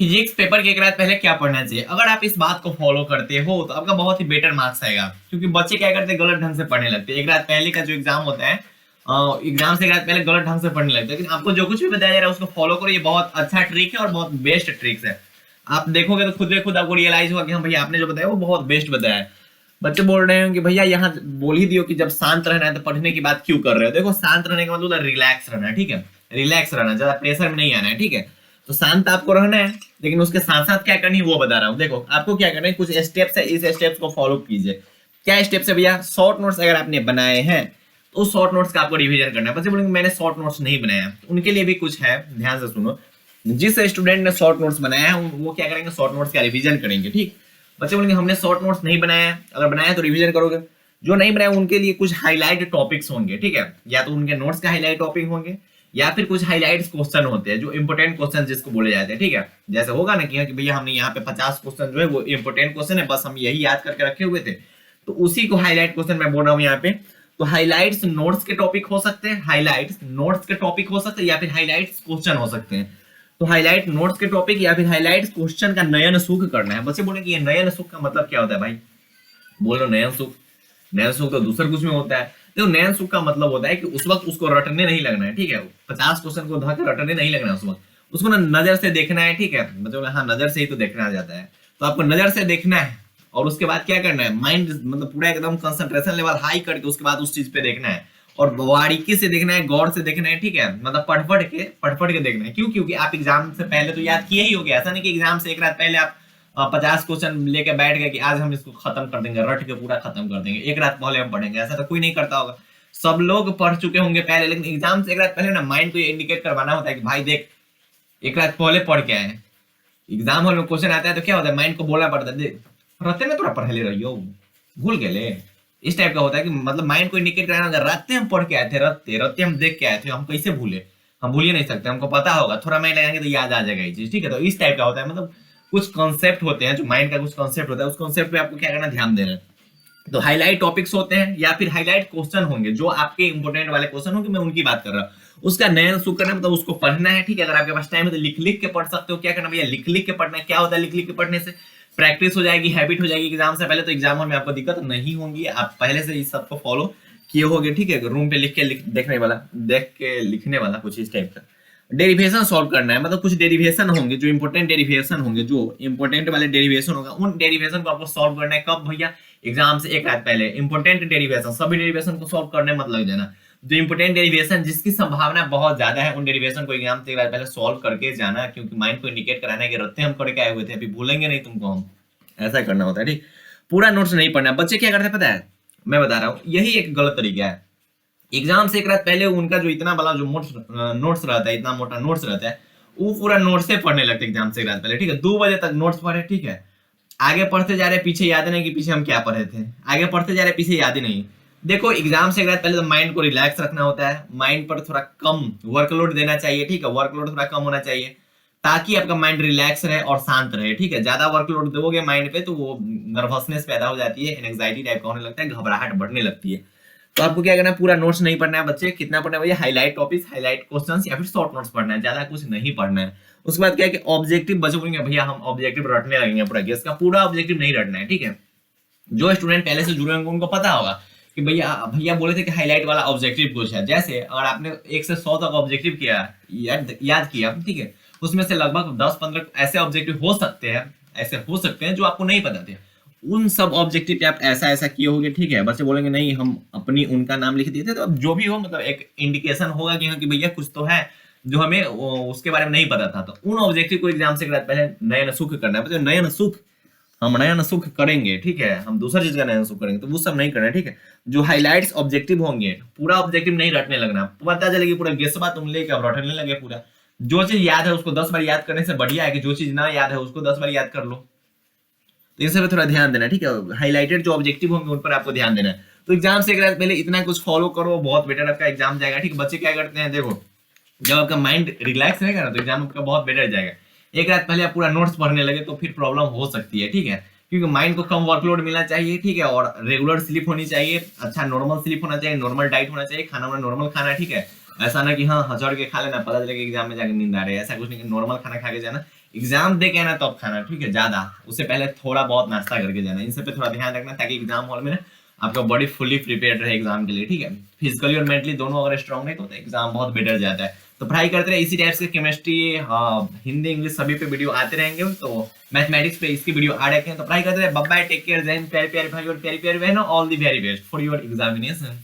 Physics paper के एक रात पहले क्या पढ़ना चाहिए। अगर आप इस बात को फॉलो करते हो तो आपका बहुत ही बेटर मार्क्स आएगा, क्योंकि बच्चे क्या करते हैं, गलत ढंग से पढ़ने लगते हैं। एक रात पहले का जो एग्जाम होता है, एग्जाम से एक रात पहले गलत ढंग से पढ़ने लगते हैं। लेकिन आपको जो कुछ भी बताया जा रहा है उसको फॉलो करो, ये बहुत अच्छा ट्रिक है और बहुत बेस्ट ट्रिक्स है। आप देखोगे तो खुद में खुद आपको रियलाइज होगा कि हाँ भैया आपने जो बताया वो बहुत बेस्ट बताया है। बच्चे बोल रहे हैं कि भैया यहाँ बोल ही दियो कि जब शांत रहना है तो पढ़ने की बात क्यों कर रहे हो। देखो, शांत रहने का मतलब रिलैक्स रहना है, ठीक है, रिलैक्स रहना, ज्यादा प्रेशर में नहीं आना है, ठीक है। तो शांत आपको रहना है, लेकिन उसके साथ साथ क्या करनी है वो बता रहा हूँ। देखो, आपको क्या करना है, कुछ स्टेप्स है, इस स्टेप्स को फॉलो कीजिए। क्या स्टेप्स है भैया? शॉर्ट नोट्स अगर आपने बनाए हैं तो उस शॉर्ट नोट्स का आपको रिवीजन करना है। बच्चे बोलेंगे मैंने शॉर्ट नोट्स नहीं बनाया, तो उनके लिए भी कुछ है, ध्यान से सुनो। जिस स्टूडेंट ने शॉर्ट नोट्स बनाया है वो क्या करेंगे, शॉर्ट नोट्स का रिवीजन करेंगे, ठीक। बच्चे बोलेंगे हमने शॉर्ट नोट्स नहीं बनाया है, अगर बनाया तो रिवीजन करोगे। जो नहीं बनाया उनके लिए कुछ हाईलाइट टॉपिक्स होंगे, ठीक है, या तो उनके नोट्स का हाईलाइट टॉपिक होंगे या फिर कुछ हाईलाइट्स क्वेश्चन होते हैं जो इंपोर्टेंट क्वेश्चन जिसको बोले जाते हैं, ठीक है। जैसे होगा ना कि भैया हमने यहाँ पे 50 क्वेश्चन जो है वो इंपोर्टेंट क्वेश्चन है, बस हम यही याद करके रखे हुए थे, तो उसी को हाईलाइट क्वेश्चन मैं बोल रहा हूँ यहाँ पे। तो हाईलाइट्स नोट्स के टॉपिक हो सकते हैं, हाईलाइट्स नोट्स के टॉपिक हो सकते हैं, या फिर हाईलाइट्स क्वेश्चन हो सकते हैं। तो हाईलाइट नोट्स के टॉपिक या फिर हाईलाइट क्वेश्चन का नयन सुख करना है। बच्चे बोलेंगे ये नयन सुख का मतलब क्या होता है भाई? बोलो नयन सुख। नयन सुख तो दूसरा कुछ में होता है। देखो, नयन सुख का मतलब होता है कि उस वक्त उसको रटने नहीं लगना है, ठीक है। 50 क्वेश्चन को धर रटने नहीं लगना है उस वक्त, उसको ना नजर से देखना है, ठीक है। मतलब हाँ, नजर से ही तो देखना आ जाता है, तो आपको नजर से देखना है और उसके बाद क्या करना है, माइंड मतलब पूरा एकदम कंसंट्रेशन लेवल हाई करके उसके बाद उस चीज पे देखना है और बारीकी से देखना है, गौर से देखना है, ठीक है। मतलब पढ़ पढ़ के देखना है। क्यों? क्योंकि आप एग्जाम से पहले तो याद किए ही होगे। ऐसा नहीं कि एग्जाम से एक रात पहले आप 50 क्वेश्चन लेके बैठ गए कि आज हम इसको खत्म कर देंगे, रट के पूरा खत्म कर देंगे, एक रात पहले हम पढ़ेंगे। ऐसा तो कोई नहीं करता होगा, सब लोग पढ़ चुके होंगे पहले। लेकिन एग्जाम से एक रात पहले ना माइंड को ये इंडिकेट करवाना होता है कि भाई देख, एक रात पहले पढ़ के आए। एग्जाम हॉल में क्वेश्चन आता है तो क्या होता है, माइंड को बोलना पड़ता है रत्ते में थोड़ा पढ़ ले रही हो, भूल गए ले। इस टाइप का होता है कि मतलब माइंड को इंडिकेट कराना, अगर रत्ते हम पढ़ के आए थे, रत्ते रत्ते हम देख के आए थे, हम कैसे भूले? हम भूल ही नहीं सकते, हमको पता होगा, थोड़ा माइंड लगाएंगे तो याद आ जाएगा ये चीज, ठीक है। तो इस टाइप का होता है, मतलब कुछ कॉन्सेप्ट होते हैं जो माइंड का कुछ कॉन्सेप्ट होता है, उस कॉन्सेप्ट पे आपको क्या करना, ध्यान देना है। तो हाईलाइट टॉपिक्स होते हैं या फिर हाईलाइट क्वेश्चन होंगे जो आपके इंपोर्टेंट वाले क्वेश्चन होंगे, मैं उनकी बात कर रहा हूँ। उसका नयन सुख करना मतलब उसको पढ़ना है, ठीक है। अगर आपके पास टाइम है तो लिख लिख के पढ़ सकते हो। क्या करना भैया, लिख लिख के पढ़ना है। क्या होता है लिख लिख के पढ़ने से? प्रैक्टिस हो जाएगी, हैबिट हो जाएगी एग्जाम से पहले, तो एग्जाम में आपको दिक्कत नहीं होगी, आप पहले से इस सबको फॉलो किए होगे, ठीक है। रूम पे लिख के देखने वाला, देख के लिखने वाला, कुछ इस टाइप का। डेरिवेशन सॉल्व करना है, मतलब कुछ डेरिवेशन होंगे जो इंपोर्टेंट डेरिवेशन होंगे, जो इंपोर्टेंट वाले डेरिवेशन होगा, उन डेरिवेशन को आपको सॉल्व करना है। कब भैया? एग्जाम से एक रात पहले। इंपोर्टेंट डेरिवेशन, सभी डेरिवेशन को सॉल्व करने मत लग जाना। जो इंपोर्टेंट डेरिवेशन जिसकी संभावना बहुत ज्यादा है, उन डेरिवेशन को एग्जाम से एक रात पहले सॉल्व करके जाना, क्योंकि माइंड को इंडिकेट कराना है कि रत्ते हम करके आए हुए थे, अभी भूलेंगे नहीं तुमको हम। ऐसा करना होता है, ठीक। पूरा नोट्स नहीं पढ़ना। बच्चे क्या करते हैं पता है? मैं बता रहा हूँ, यही एक गलत तरीका है। एग्जाम से एक रात पहले उनका जो इतना बड़ा जो नोट्स रहता है, इतना मोटा नोट्स रहता है, वो पूरा नोट्स से पढ़ने लगते एग्जाम से एक रात पहले, ठीक है। 2 बजे तक नोट्स पढ़े, ठीक है। आगे पढ़ते जा रहे, पीछे याद नहीं कि पीछे हम क्या पढ़े थे, आगे पढ़ते जा रहे, पीछे याद ही नहीं। देखो, एग्जाम से एक रात पहले तो माइंड को रिलैक्स रखना होता है, माइंड पर थोड़ा कम वर्कलोड देना चाहिए, ठीक है। वर्कलोड थोड़ा कम होना चाहिए ताकि आपका माइंड रिलैक्स रहे और शांत रहे, ठीक है। ज्यादा वर्कलोड दोगे माइंड पे तो वो नर्वसनेस पैदा हो जाती है, एंग्जाइटी टाइप का होने लगता है, घबराहट बढ़ने लगती है। तो आपको क्या करना है, पूरा नोट्स नहीं पढ़ना है बच्चे। कितना पढ़ना है भैया? हाईलाइट टॉपिक्स, हाईलाइट क्वेश्चंस या फिर शॉर्ट नोट्स पढ़ना है, ज्यादा कुछ नहीं पढ़ना है। उसके बाद क्या है कि ऑब्जेक्टिव, बच्चे बोलेंगे भैया हम ऑब्जेक्टिव रटने लगेंगे पूरा, गेस का पूरा ऑब्जेक्टिव नहीं रटना है, ठीक है। जो स्टूडेंट पहले से जुड़े होंगे उनको पता होगा कि भैया भैया बोले थे कि हाईलाइट वाला ऑब्जेक्टिव कुछ है। जैसे अगर आपने 1 से 100 तक ऑब्जेक्टिव किया, याद किया, ठीक है, उसमें से लगभग 10-15 ऐसे ऑब्जेक्टिव हो सकते हैं, ऐसे हो सकते हैं जो आपको नहीं पता थे। उन सब ऑब्जेक्टिव पे आप ऐसा ऐसा किए होगे, ठीक है। बच्चे बोलेंगे नहीं हम अपनी उनका नाम लिख दिए थे, तो अब जो भी हो मतलब एक इंडिकेशन होगा कि हाँ कि भैया कुछ तो है जो हमें उसके बारे में नहीं पता था। तो उन ऑब्जेक्टिव को एग्जाम से पहले नयन सुख करना है। नयन सुख, हम नयन सुख करेंगे, ठीक है, हम दूसरा चीज का नयन सुख करेंगे, तो वो सब नहीं करना है, ठीक है। जो हाईलाइट्स ऑब्जेक्टिव होंगे, पूरा ऑब्जेक्टिव नहीं रटने लगना। पता चलेगी पूरा गेसबा तुम लेके अब रटने लगे पूरा। जो चीज याद है उसको 10 बार याद करने से बढ़िया है कि जो चीज ना याद है उसको 10 बार याद कर लो। तो इन सब पे थोड़ा ध्यान देना, ठीक है। हाईलाइटेड जो ऑब्जेक्टिव होंगे उन पर आपको ध्यान देना है। तो एग्जाम से एक रात पहले इतना कुछ फॉलो करो, बहुत बेटर आपका एग्जाम जाएगा, ठीक है। बच्चे क्या करते हैं, देखो, जब आपका माइंड रिलैक्स रहेगा ना तो एग्जाम आपका बहुत बेटर जाएगा। एक रात पहले आप पूरा नोट्स पढ़ने लगे तो फिर प्रॉब्लम हो सकती है, ठीक है। क्योंकि माइंड को कम वर्कलोड मिलना चाहिए, ठीक है, और रेगुलर स्लीप होनी चाहिए, अच्छा नॉर्मल स्लीप होना चाहिए, नॉर्मल डाइट होना चाहिए, खाना वाना नॉर्मल खाना है, ठीक है। ऐसा ना कि हाँ हजड़ के खा लेना, पता चले एग्जाम में जाकर नींद आ रही है, ऐसा कुछ नहीं, नॉर्मल खाना खा के जाना। एग्जाम दे के आना तब खाना, ठीक है, ज्यादा उससे पहले थोड़ा बहुत नाश्ता करके जाना। इन सब पे थोड़ा ध्यान रखना ताकि एग्जाम हॉल में ना आपका बॉडी फुली प्रिपेयर्ड रहे एग्जाम के लिए, ठीक है। फिजिकली और मेंटली दोनों अगर स्ट्रांग रहे तो एग्जाम बहुत बेटर जाता है। तो पढ़ाई करते रहे, इसी टाइप से केमिस्ट्री, हिंदी, इंग्लिश सभी पे वीडियो आते रहेंगे। तो मैथमेटिक्स पे इसकी वीडियो आ रखे हैं, तो पढ़ाई करते रहे। बाय बाय, टेक केयर, जय हिंद, प्यारे प्यारे भाई और प्यारी प्यारी बहनों, all the very best for your examination.